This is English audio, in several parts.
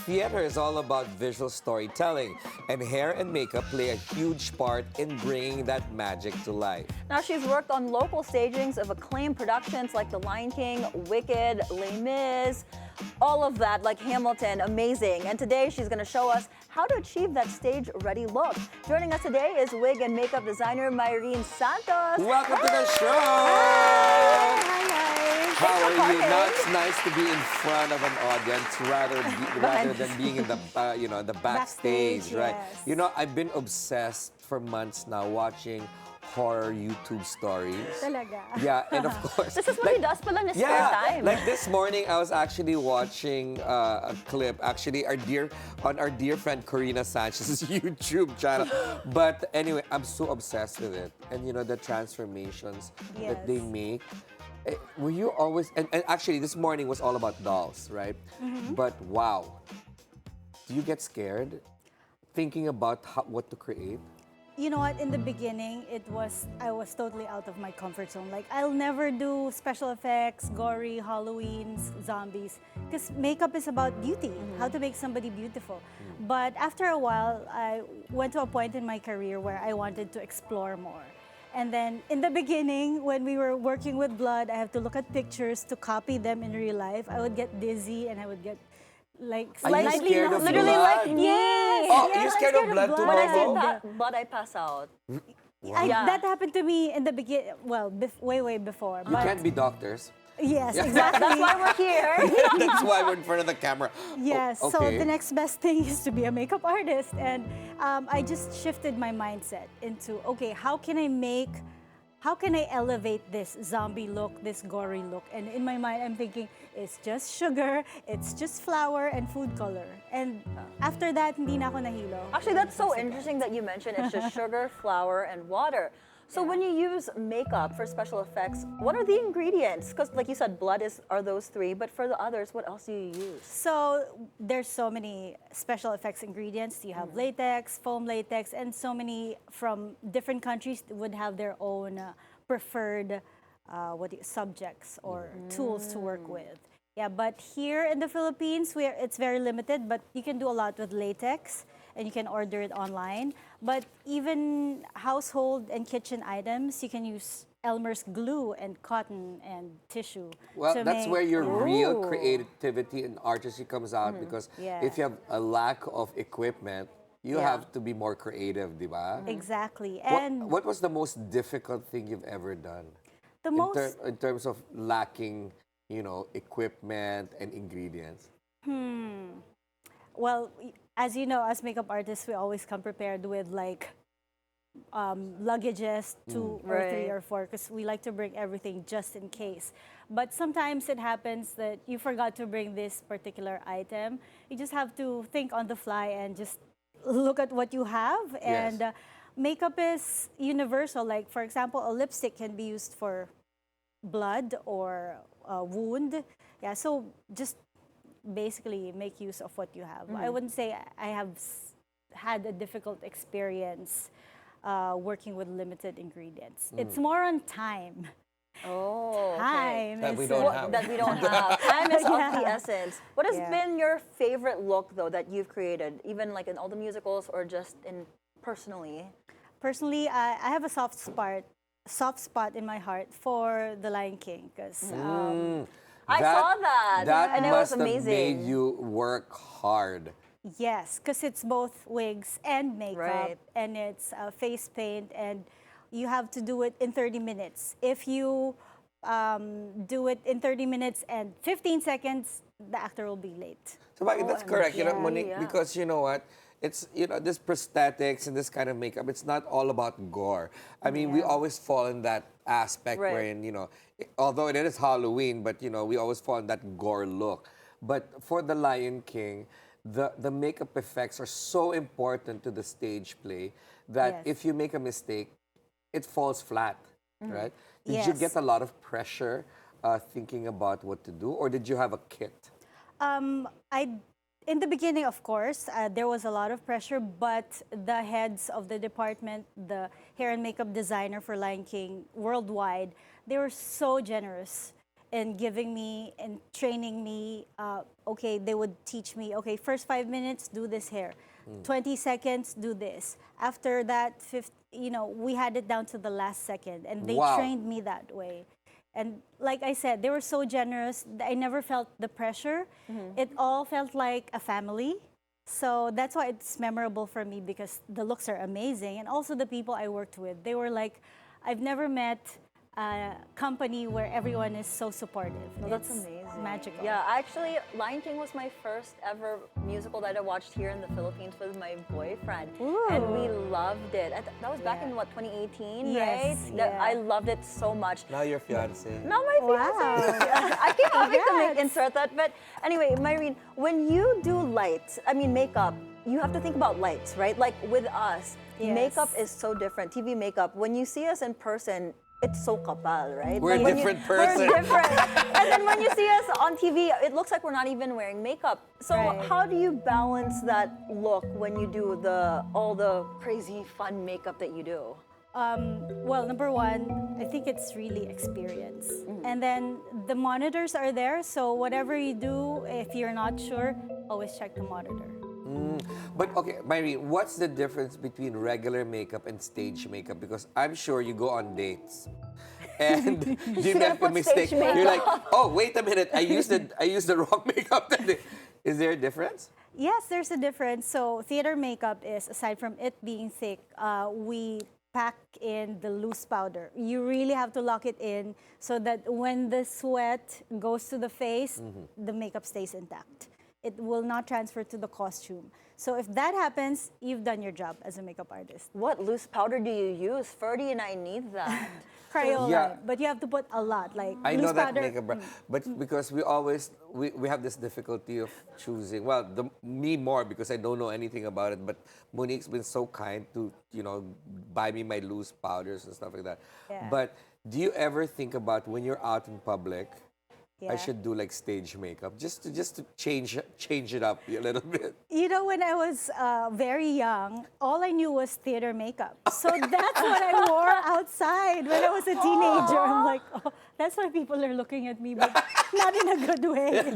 theater is all about visual storytelling, and hair and makeup play a huge part in bringing that magic to life. Now, she's worked on local stagings of acclaimed productions like The Lion King, Wicked, Les Mis, all of that, like Hamilton, amazing. And today she's going to show us how to achieve that stage-ready look. Joining us today is wig and makeup designer Myrene Santos. Welcome to the show! Hi, guys. How are you? Now it's nice to be in front of an audience rather than being in the the backstage, right? Yes. You know, I've been obsessed for months now watching horror YouTube stories. Talaga. Yeah, and of course, This is what he does pala in his spare time. like this morning, I was actually watching a clip. Actually, our dear friend Myrene Santos' YouTube channel. But anyway, I'm so obsessed with it, and you know the transformations that they Yes. make. Were you always? And actually, this morning was all about dolls, right? But wow, do you get scared thinking about what to create? You know what? In the beginning, I was totally out of my comfort zone. Like, I'll never do special effects, gory, Halloweens, zombies, because makeup is about beauty, how to make somebody beautiful. But after a while, I went to a point in my career where I wanted to explore more. And then in the beginning, when we were working with blood, I have to look at pictures to copy them in real life. I would get dizzy and I would get like Are you slightly scared of Literally blood? like me. Oh, yes, you're I'm scared of blood too, When I Momo? see that, but I pass out. Yeah. That happened to me in the beginning, well, way before. You can't be doctors. Yes, Yeah. exactly. That's why we're here. That's why we're in front of the camera. Yes, Oh, so okay. the next best thing is to be a makeup artist. And I just shifted my mindset into, okay, how can I elevate this zombie look, this gory look? And in my mind, I'm thinking, it's just sugar, it's just flour and food color. And after that, hindi na ako nahilo. Actually, that's so interesting that you mentioned it's just sugar, flour, and water. So when you use makeup for special effects, what are the ingredients? Because like you said, blood are those three, but for the others, what else do you use? So there's so many special effects ingredients. You have latex, foam latex, and so many from different countries would have their own preferred subjects or tools to work with. Yeah, but here in the Philippines, it's very limited, but you can do a lot with latex and you can order it online. But even household and kitchen items, you can use Elmer's glue and cotton and tissue. Well, to that's make- where your real Ooh. creativity and artistry comes out because Yeah. if you have a lack of equipment, you Yeah. have to be more creative, di ba? Exactly. What, And what was the most difficult thing you've ever done the in, most in terms of lacking, equipment and ingredients? Well, as you know, as makeup artists, we always come prepared with like luggages, 2 or 3 Right. or 4, because we like to bring everything just in case. But sometimes it happens that you forgot to bring this particular item. You just have to think on the fly and just look at what you have. And makeup is universal. Like, for example, a lipstick can be used for blood or a wound. Yeah, so just basically make use of what you have. I wouldn't say I have had a difficult experience working with limited ingredients. It's more on time. Oh, okay. Time That is we don't What- have. that we don't have. Time is of the Yeah. essence. What has Yeah. been your favorite look, though, that you've created, even like in all the musicals or just in personally? Personally, I have a soft spot in my heart for The Lion King because I saw that, That and it was must have made amazing. you work hard. yes, because it's both wigs and makeup, Right. and it's face paint, and you have to do it in 30 minutes. If you do it in 30 minutes and 15 seconds, the actor will be late. So that's correct, yeah. Monique, Yeah. because you know what? It's, this prosthetics and this kind of makeup, it's not all about gore. I mean, we always fall in that aspect Right. wherein, although it is Halloween, but, we always fall in that gore look. But for The Lion King, the makeup effects are so important to the stage play that Yes. if you make a mistake, it falls flat, right? Did you Yes. get a lot of pressure thinking about what to do, or did you have a kit? In the beginning, of course, there was a lot of pressure, but the heads of the department, the hair and makeup designer for Lion King worldwide, they were so generous. in giving me and training me. Okay, they would teach me, okay, first 5 minutes, do this hair. 20 seconds, do this. After that, we had it down to the last second, and they Wow. trained me that way. And like I said, they were so generous. I never felt the pressure. It all felt like a family. So that's why it's memorable for me, because the looks are amazing. And also the people I worked with, they were like, I've never met a company where everyone is so supportive. Well, that's It's amazing. magical. Yeah, actually, Lion King was my first ever musical that I watched here in the Philippines with my boyfriend. And we loved it. That was back Yeah. in, what, 2018, Yes, right? yeah. I loved it so much. Now your fiance. Not my fiance. I keep having to insert that. But anyway, Myrene, when you do lights, I mean makeup, you have to think about lights, right? Like with us, Yes. makeup is so different. TV makeup, when you see us in person, it's so kapal, right? We're a But when different person. We're different. And then when you see us on TV, it looks like we're not even wearing makeup. So Right. how do you balance that look when you do all the crazy fun makeup that you do? Well, number one, I think it's really experience. And then the monitors are there, so whatever you do, if you're not sure, always check the monitor. But okay, Myrene, what's the difference between regular makeup and stage makeup? Because I'm sure you go on dates, and you gonna make a put mistake. stage You're like, makeup. oh, wait a minute, I used the wrong makeup that day. Is there a difference? Yes, there's a difference. So theater makeup is, aside from it being thick, we pack in the loose powder. You really have to lock it in so that when the sweat goes to the face, the makeup stays intact. It will not transfer to the costume. So if that happens, you've done your job as a makeup artist. What loose powder do you use? Ferdy and I need that. Crayola, Yeah. but you have to put a lot, like I loose know that powder. makeup brand, but because we have this difficulty of choosing. Well, me more because I don't know anything about it. But Monique's been so kind to buy me my loose powders and stuff like that. Yeah. But do you ever think about when you're out in public? I Yeah. should do like stage makeup just to change it up a little bit. You know, when I was very young, all I knew was theater makeup. So that's what I wore outside when I was a teenager. I'm like, oh, that's why people are looking at me, but not in a good way.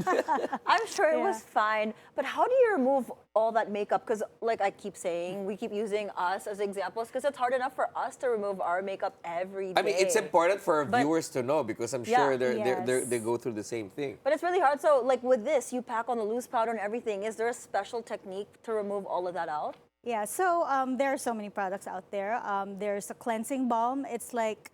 I'm sure it Yeah. was fine, but how do you remove all that makeup? Because, like I keep saying, we keep using us as examples because it's hard enough for us to remove our makeup every day. I mean, it's important for our But- viewers to know because I'm Yeah. sure Yes. they go through the same thing. But it's really hard. So, like with this, you pack on the loose powder and everything. Is there a special technique to remove all of that out? Yeah, so there are so many products out there. There's a cleansing balm. It's like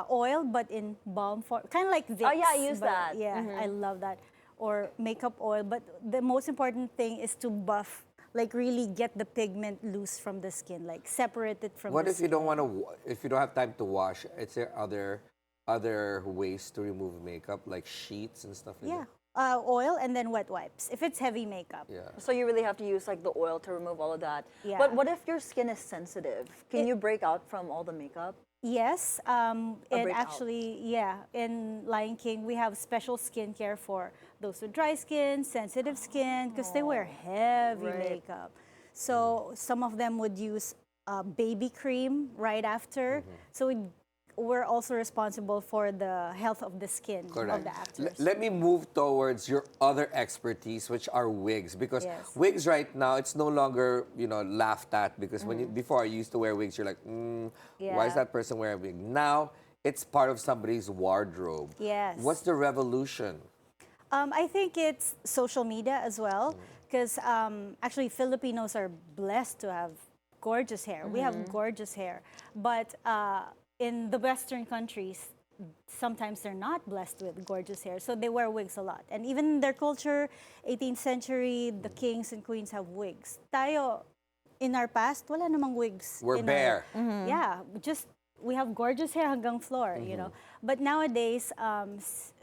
oil, but in balm form, kind of like Vicks. Oh, yeah, I use but that. Yeah, I love that. Or makeup oil. But the most important thing is to buff, like really get the pigment loose from the skin, like separate it from What the if you skin. don't want to? If you don't have time to wash? Is there other ways to remove makeup like sheets and stuff like Yeah, that? oil and then wet wipes, if it's heavy makeup. Yeah. So you really have to use like the oil to remove all of that. Yeah. But what if your skin is sensitive? Can you break out from all the makeup? Yes, and breakout. actually, yeah, in Lion King, we have special skincare for those with dry skin, sensitive skin, because they wear heavy Right. makeup. So some of them would use baby cream right after. So we're also responsible for the health of the skin of Correct. the actors. Let me move towards your other expertise, which are wigs. Because Yes. wigs right now, it's no longer laughed at. Because before I used to wear wigs, you're like, why is Yeah. that person wearing a wig? Now it's part of somebody's wardrobe. Yes. What's the revolution? I think it's social media as well, because actually Filipinos are blessed to have gorgeous hair. We have gorgeous hair, but in the Western countries, sometimes they're not blessed with gorgeous hair, so they wear wigs a lot. And even in their culture, 18th century, the kings and queens have wigs. Tayo, in our past, wala namang wigs. We're in bare. Yeah, we have gorgeous hair hanggang floor, you know. But nowadays,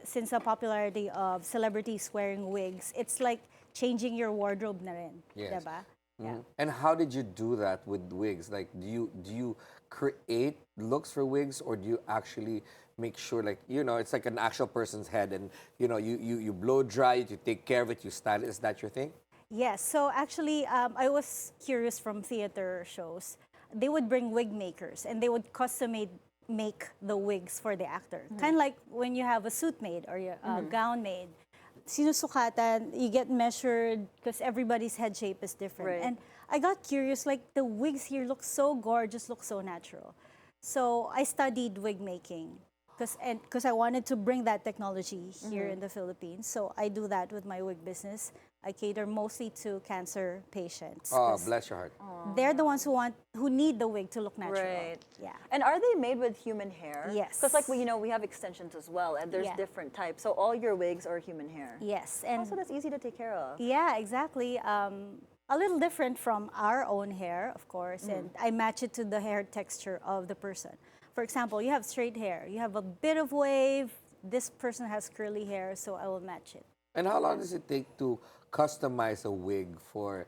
since the popularity of celebrities wearing wigs, it's like changing your wardrobe na rin, Yes. diba? Yeah. And how did you do that with wigs? Like, do you create looks for wigs, or do you actually make sure, like, it's like an actual person's head, and you blow dry it, you take care of it, you style it? Is that your thing? Yes, so actually, I was curious from theater shows. They would bring wig makers, and they would custom make the wigs for the actor. Kind of like when you have a suit made or a gown made. Sinusukatan, you get measured because everybody's head shape is different. Right. And I got curious, like the wigs here look so gorgeous, look so natural. So I studied wig making because I wanted to bring that technology here in the Philippines. So I do that with my wig business. I cater mostly to cancer patients. Oh, 'cause bless your heart. they're the ones who need the wig to look natural. Right. Yeah. And are they made with human hair? Yes. Because like we have extensions as well, and there's Yeah. different types. So all your wigs are human hair. Yes. And Also, that's easy to take care of. yeah, exactly. A little different from our own hair, of course, and I match it to the hair texture of the person. For example, you have straight hair, you have a bit of wave, this person has curly hair, so I will match it. And how long does it take to customize a wig for,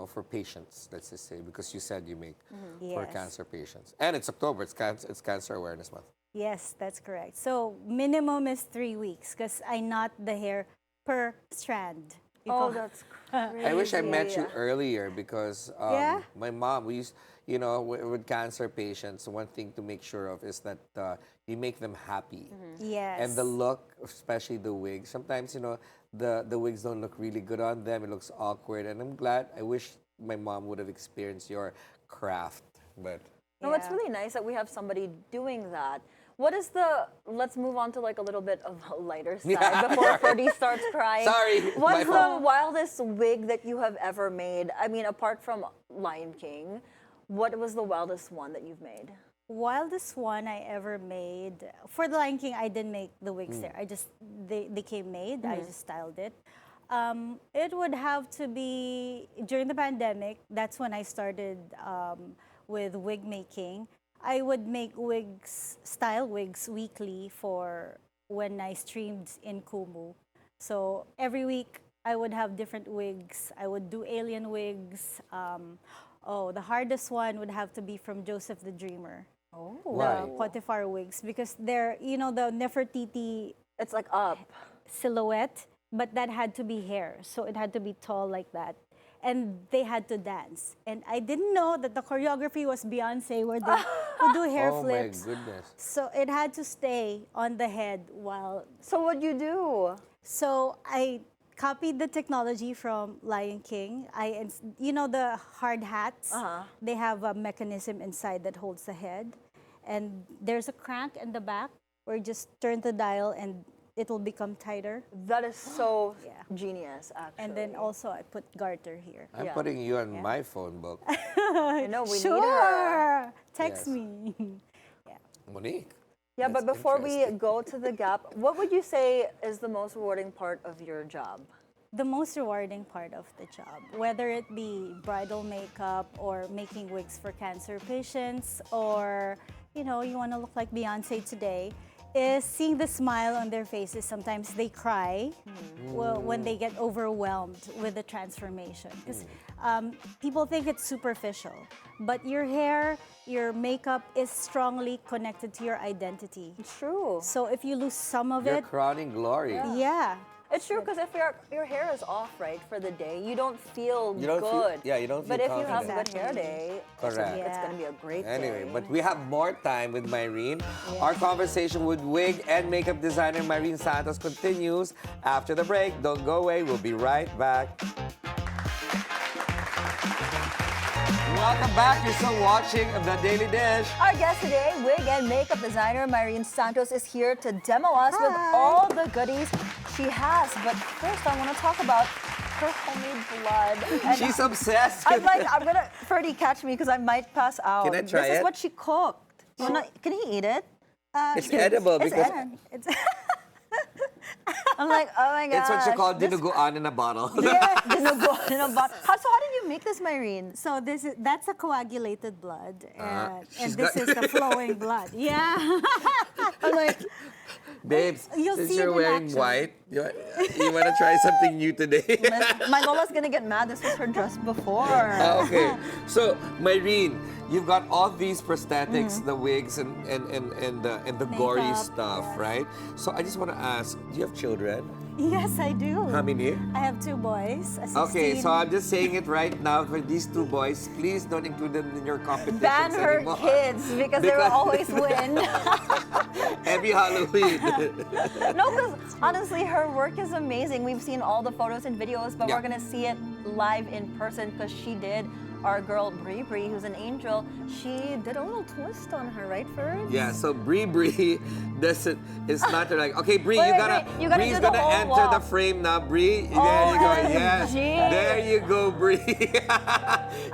for patients, let's just say, because you said you make for Yes. cancer patients. And it's October, it's Cancer Awareness Month. Yes, that's correct. So minimum is 3 weeks because I knot the hair per strand. Oh, that's crazy. I wish I met you earlier because Yeah? my mom, we used, with cancer patients, one thing to make sure of is that you make them happy. Yes. And the look, especially the wig, sometimes, the wigs don't look really good on them. It looks awkward. And I'm glad, I wish my mom would have experienced your craft. But No, it's Yeah. really nice that we have somebody doing that. Let's move on to like a little bit of a lighter side Yeah. before Ferdy starts crying. Sorry, my What's the fault. wildest wig that you have ever made? I mean, apart from Lion King, what was the wildest one that you've made? Wildest one I ever made for the Lion King, I didn't make the wigs there. They came made. I just styled it. It would have to be during the pandemic. That's when I started with wig making. I would make style wigs weekly for when I streamed in Kumu. So every week I would have different wigs. I would do alien wigs. The hardest one would have to be from Joseph the Dreamer. Oh. Why? The Potiphar wigs because they're, the Nefertiti It's like up. silhouette, but that had to be hair. So it had to be tall like that. And they had to dance. And I didn't know that the choreography was Beyonce where they would do hair oh flips. my goodness. So it had to stay on the head while... So what'd you do? So I copied the technology from Lion King. The hard hats, they have a mechanism inside that holds the head. And there's a crank in the back where you just turn the dial and it'll become tighter. That is so Yeah. genius, actually. And then also I put garter here. I'm Yeah. putting you on my phone book. I know we Sure. need her. Text Yes. me. Monique. Yeah, That's but before we interesting. go to the gap, what would you say is the most rewarding part of your job? The most rewarding part of the job, whether it be bridal makeup or making wigs for cancer patients, or you want to look like Beyonce today, is seeing the smile on their faces. Sometimes they cry when they get overwhelmed with the transformation. Because people think it's superficial, but your hair, your makeup is strongly connected to your identity. It's true. So if you lose some of Your it, crowning glory. yeah. It's true because if your hair is off, right, for the day, you don't feel You don't feel- good. yeah, you don't But feel if you have a good confident. hair day, Correct. it's going to be a great Anyway, day. but we have more time with Myrene. Our conversation with wig and makeup designer Myrene Santos continues after the break. Don't go away. We'll be right back. Welcome back. You're still watching The Daily Dish. Our guest today, wig and makeup designer Myrene Santos, is here to demo us with all the goodies she has. But first, I want to talk about her homemade blood. And She's obsessed I'm with like, Ferdy, catch me because I might pass out. Can I try This it? is what she cooked. Can he eat it? It's edible It's because It's I'm like, oh my god. it's what you call dinuguan in a bottle. Yeah, dinuguan in a bottle. So how did you make this, Myrene? So that's a coagulated blood, and she's this got- is the flowing blood. Yeah. I'm like, Babes, You'll since see you're it in wearing action. white, You, you want to try something new today? My Lola's gonna get mad. This was her dress before. Okay. So, Myrene, you've got all these prosthetics, the wigs, and the gory Makeup, stuff, yes. right? So, I just want to ask, do you have children? Yes, I do. How many? I have 2 boys. A 16. Okay, so I'm just saying it right now for these 2 boys. Please don't include them in your competitions Ban her anymore. kids because they will Because- always win. Every Halloween. No, because honestly, her work is amazing. We've seen all the photos and videos, but Yeah. we're gonna see it live in person because she did. Our girl Bri, who's an angel, she did a little twist on her, right, Ferg? Yeah, so Bri doesn't. It's not like okay, Bri, Wait, you wait, gotta. wait, you gotta Bri's do the gonna whole enter the walk. frame now, Bri. There you go. Yes, OMG. there you go, Bri.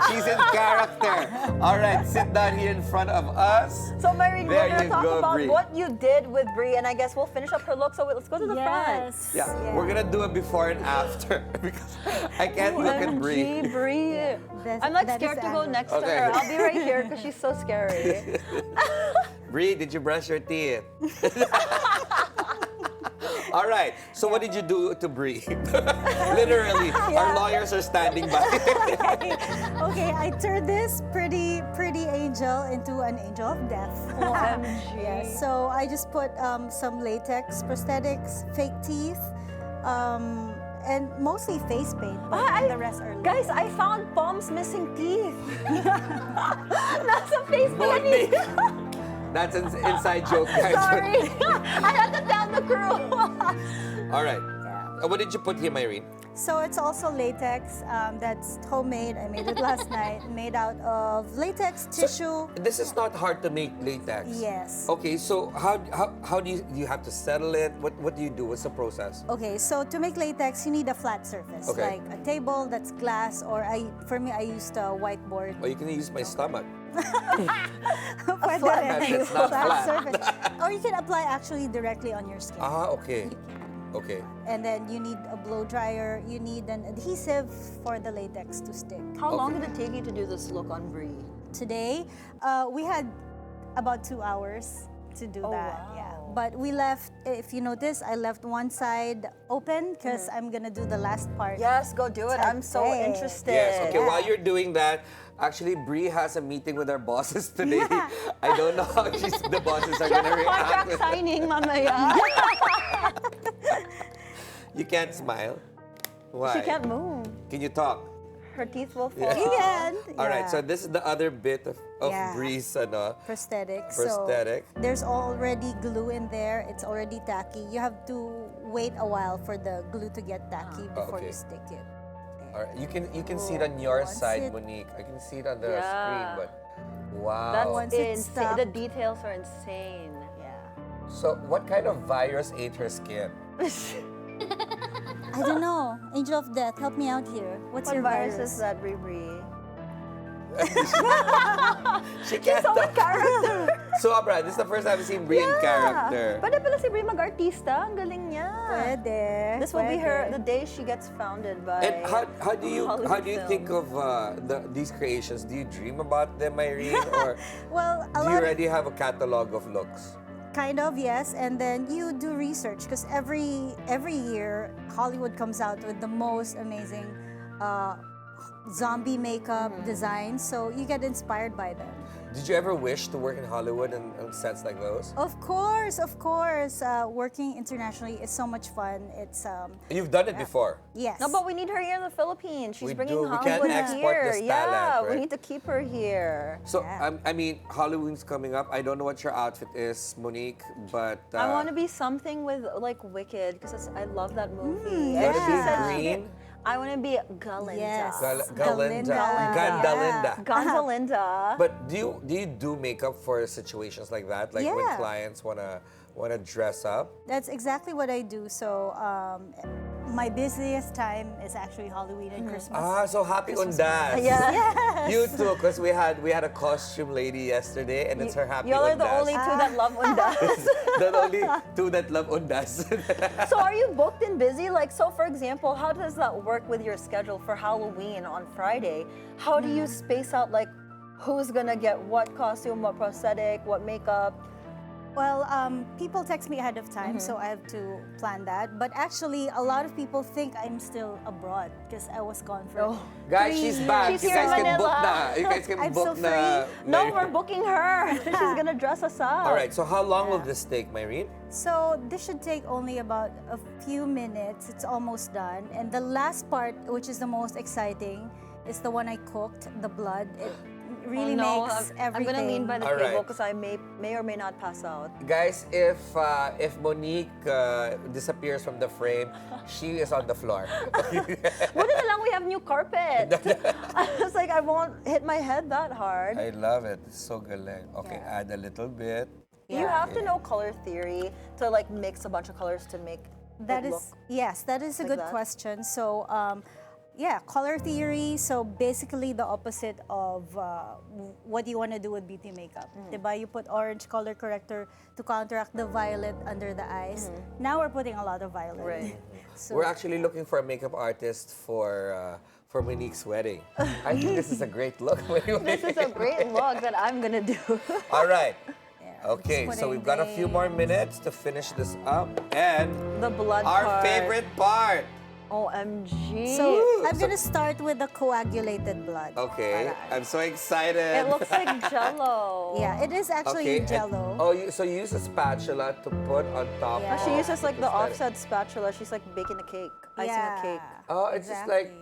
She's in character. All right, sit down here in front of us. So, Myrene, There we're gonna you talk go, about Bri. what you did with Bri, and I guess we'll finish up her look. So let's go to the front. Yes. Yeah, we're gonna do a before and after because I can't look at Bri. OMG, Bri. That's- I'm like that is scared to the go angle. next to Okay. her. I'll be right here because she's so scary. Bri, did you brush your teeth? All right. So what did you do to Bri? Literally, our lawyers are standing by. Okay, I turned this pretty angel into an angel of death. OMG. Yes, so I just put some latex prosthetics, fake teeth, and mostly face paint, but the rest are Guys, I found Pom's missing teeth. Nasa face Monique. That's an inside joke, guys. Sorry. I had to tell the crew. All right. Yeah. What did you put here, Myrene? So it's also latex. That's homemade. I made it last night. Made out of latex tissue. This is not hard to make latex. Yes. Okay, so how do you have to settle it? What do you do? What's the process? Okay, so to make latex, you need a flat surface, Okay. like a table that's glass, or for me, I used a whiteboard. Or you can use my stomach. Pwede flat rin. It's not flat. surface. Or you can apply actually directly on your skin. Ah, okay. Okay. And then you need a blow dryer. You need an adhesive for the latex to stick. How long did it take you to do this look on Bri? Today, we had about 2 hours to do that. wow. Yeah. But we left, if you notice, I left one side open because I'm gonna do the last part. Yes, go do it. I'm so Okay. interested. Yes, okay. Yeah. While you're doing that, actually, Bri has a meeting with our bosses today. Yeah. I don't know how the bosses are She has going to a contract react. signing, mamaya. You can't smile. Why? She can't move. Can you talk? Her teeth will fall. Yeah. You can. All right, Yeah. so this is the other bit of Yeah. Bri's Prosthetic. prosthetic. So there's already glue in there. It's already tacky. You have to wait a while for the glue to get tacky before okay. you stick it. All right, you can see it on your Once side, it- Monique. I can see it on the Yeah. screen, but wow. That's Once it's insane. stuck. The details are insane. Yeah. So what kind of virus ate her skin? I don't know. Angel of Death, help me out here. What's What your virus virus? is that, Bri? She can't So talk. character. Sobra, this is the first time I've seen Bri in character. Pwede pala si Bri mag-artista. Ang galing niya. Pwede. This will be her the pwede. day she gets founded by. And how do you Hollywood think film. of these creations? Do you dream about them, Myrene, or Well, a do you lot already have a catalog of looks? kind of, yes. And then you do research because every year Hollywood comes out with the most amazing zombie makeup designs. So you get inspired by them. Did you ever wish to work in Hollywood and on sets like those? Of course, of course. Working internationally is so much fun. It's You've done it before. yes. No, but we need her here in the Philippines. She's We bringing do. We can't Hollywood export here. this Yeah, talent, we right? need to keep her here. So Yeah. I mean, Halloween's coming up. I don't know what your outfit is, Monique, but I want to be something with like Wicked because I love that movie. you want to be Yeah. green. I want to be Galinda. Yes. Galinda, Galinda. Gandalinda. Gonzalinda. But do you do makeup for situations like that? Like when Yeah. clients wanna dress up? That's exactly what I do. So my busiest time is actually Halloween and Christmas. Ah, so happy Undas. Yeah. You too, because we had a costume lady yesterday, and it's her happy Y'all are the Undas. only two that love Undas. The only two that love Undas. So are you booked and busy? Like, so for example, how does that work with your schedule for Halloween on Friday? How do you space out like who's gonna get what costume, what prosthetic, what makeup? Well, people text me ahead of time, so I have to plan that. But actually, a lot of people think I'm still abroad because I was gone for Guys, 3 she's back. years. She's You here guys in can book Manila. na. You guys can I'm book so na. free. No, Myrene. we're booking her. She's gonna dress us up. All right, so how long will this take, Myrene? So this should take only about a few minutes. It's almost done. And the last part, which is the most exciting, is the one I cooked, the blood. It really makes everything. I'm gonna lean by the All table right. because I may or may not pass out. Guys, if Monique disappears from the frame, she is on the floor. Buti na lang we have new carpet. I was like, I won't hit my head that hard. I love it. It's so galing. Okay, add a little bit. You have to know color theory to like mix a bunch of colors to make That it is, look. yes, that is a like good that? question. So, yeah, color theory. So basically the opposite of what you want to do with beauty makeup. Diba? You put orange color corrector to counteract the violet under the eyes. Now we're putting a lot of violet. Right. So, We're actually looking for a makeup artist for Monique's wedding. I think this is a great look. This is a great look that I'm gonna do. All right. yeah, Okay, just so we've got a few more putting minutes to finish this up. And The blood our part. favorite part. OMG. So I'm So- gonna start with the coagulated blood. Okay, I'm so excited. It looks like Jello. Yeah, it is actually and- Jello. so you use a spatula to put on top. Yeah. She of uses like the aesthetic. offset spatula. She's like baking a cake, icing a cake. Oh, it's just like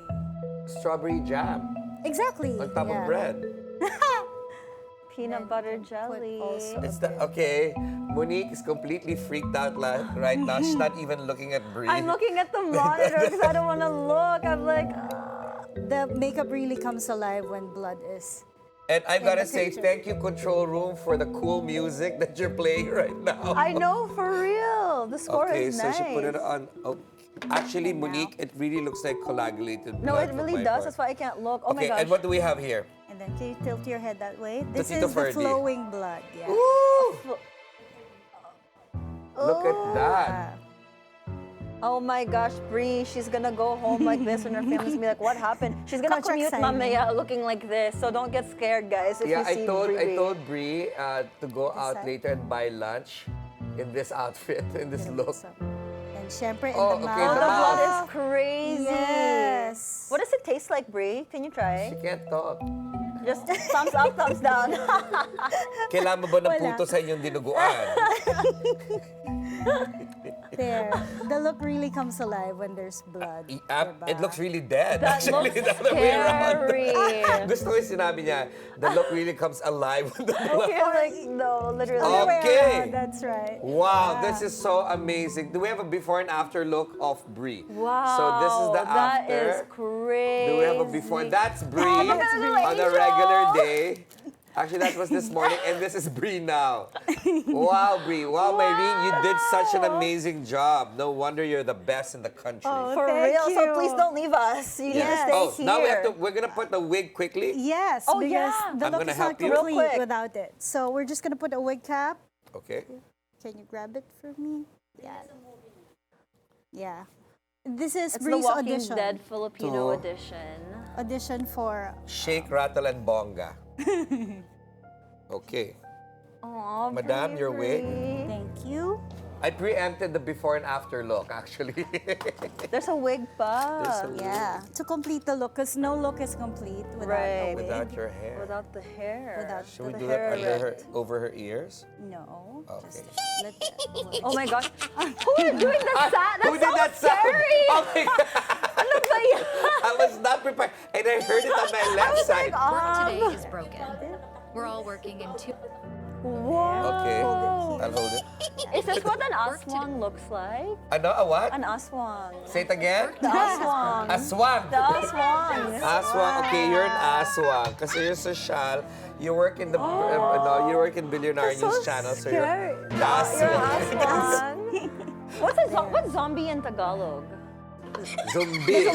strawberry jam exactly on top yeah. of bread. Peanut Then butter you can put jelly. also- It's the okay. Monique is completely freaked out right now. She's not even looking at Brie. I'm looking at the monitor because I don't want to look. I'm like, The makeup really comes alive when blood is. And I've got to the say, picture. thank you, Control Room, for the cool music that you're playing right now. I know for real. The score Okay, is so nice. she put it on. Oh, actually, Monique, it really looks like coagulated No, blood it from really my does. part. That's why I can't look. Oh Okay, my gosh. and what do we have here? And then can you tilt your head that way? This Tito is the Ferdi. flowing blood. Yeah. Woo! Look at that. Oh my gosh, Brie, she's gonna go home like this and her family's gonna be like, what happened? She's gonna Contract commute signing. mamaya looking like this, so don't get scared, guys, if Yeah, you see I told Brie to go out side. later and buy lunch in this outfit, in this look. So, and syempre in Oh, the okay, Oh, mouth. the mouth. blood is crazy. Yes. What does it taste like, Brie? Can you She try? can't talk. Just thumbs up, thumbs down. Kailangan mo ba ng Wala. puto sa inyong dinuguan? There. The look really comes alive when there's blood. diba? It looks really dead, That actually. looks the other way around. scary. Gusto ko yung sinabi niya, the look really comes alive with the blood. Okay, like, no, literally. Oh. Other way Okay. around, that's right. Wow, this is so amazing. Do we have a before and after look of Brie? Wow. So this is the That after. is crazy. Do we have a before? That's Brie look at the little on a angel. regular day. Actually, that was this morning, and this is Brie now. Wow, Brie. Wow, Myrene, you did such an amazing job. No wonder you're the best in the country. Oh, For thank real, so you. please don't leave us. You need to Yes. stay Oh, here. now we're gonna put the wig quickly. Yes, Oh, because yeah. the I'm look gonna is not help you. Real complete quick. without it. So we're just gonna put a wig cap. Okay. Can you grab it for me? Yeah. Yeah. This is It's the Brie's Walking audition. Dead Filipino To- edition. Audition for. Shake, rattle, and bonga. Okay. Aw, Madam, your wig. Brie. Thank you. I preempted the before and after look, actually. There's a wig pa. There's a- Yeah. To complete the look, because no look is complete without Right. a wig. Without your hair. Without the hair. Without Should we the do it hair under her, erect. over her ears? No. Okay. Let that Oh my gosh. Who is doing that sound? That's Who did so that sound? scary. Oh my God. Ano ba yan? I was not prepared, and I heard it on my left side. Work today is broken. We're all working in two. Whoa. Okay, Hold it here. I'll hold it. Is this what an aswang looks like? Ano, a what? An aswang. Say it again. The aswang. Aswang. The aswang. Aswang. Okay, you're an aswang. Kasi you're social. You work in the no, you work in Bilyonaryo's So channel, so scary. you're the You're aswang. an aswang. What's zombie in Tagalog? Zombie.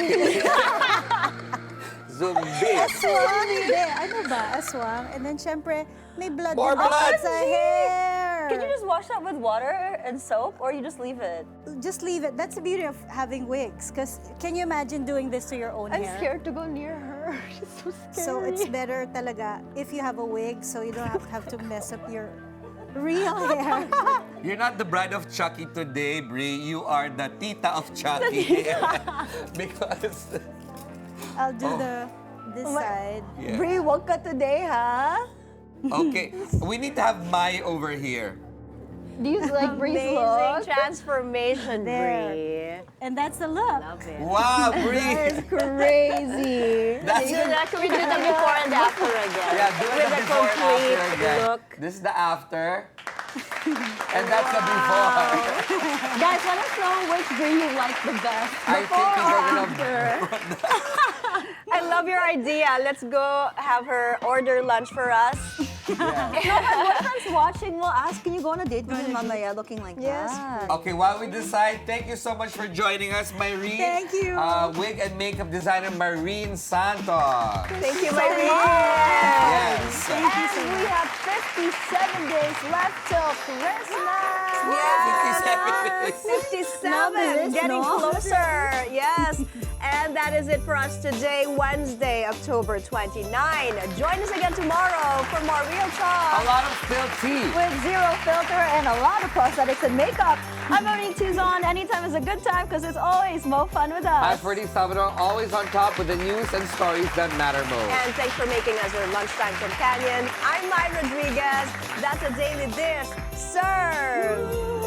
Zombie. Aswang, hindi. Ano ba? Aswang. And then, syempre, may blood More din blood. sa hair. Can you just wash that with water and soap, or you just leave it? Just leave it. That's the beauty of having wigs. Because can you imagine doing this to your own I'm hair? scared to go near her. She's so scary. So it's better talaga if you have a wig, so you don't have to mess up your Real hair. You're not the bride of Chucky today, Brie. You are the tita of Chucky. Because... I'll do Oh. this side. Yeah. Brie, wag ka today, ha? Okay, we need to have Mai over here. Do you like Brie's Amazing look? transformation, There. Brie. And that's the look. Love it. Wow, Brie! That is crazy. That's Can we do the before and after again? Yeah, do it With the a before and after complete again. look. This is the after. And that's the before. Guys, let us know which Brie you like the best. I think Before we're or gonna... after? I love your idea. Let's go have her order lunch for us. No, my boyfriend's watching. We'll ask, can you go on a date with him mamaya looking like Yes. that? Okay, while we decide, thank you so much for joining us, Myrene. Thank you. Wig and makeup designer Myrene Santos. Thank you, so Myrene. Yes. And we have 57 days left till Christmas. Yes. 57. 57. Getting no? closer. Yes. And that is it for us today, Wednesday, October 29. Join us again tomorrow for more Real A Talk. lot of spilled tea. With zero filter and a lot of prosthetics and makeup. I'm Monique Tuzon. Anytime is a good time because it's always more fun with us. I'm Ferdy Salvador, always on top with the news and stories that matter most. And thanks for making us your lunchtime companion. I'm Mai Rodriguez. That's a daily dish served.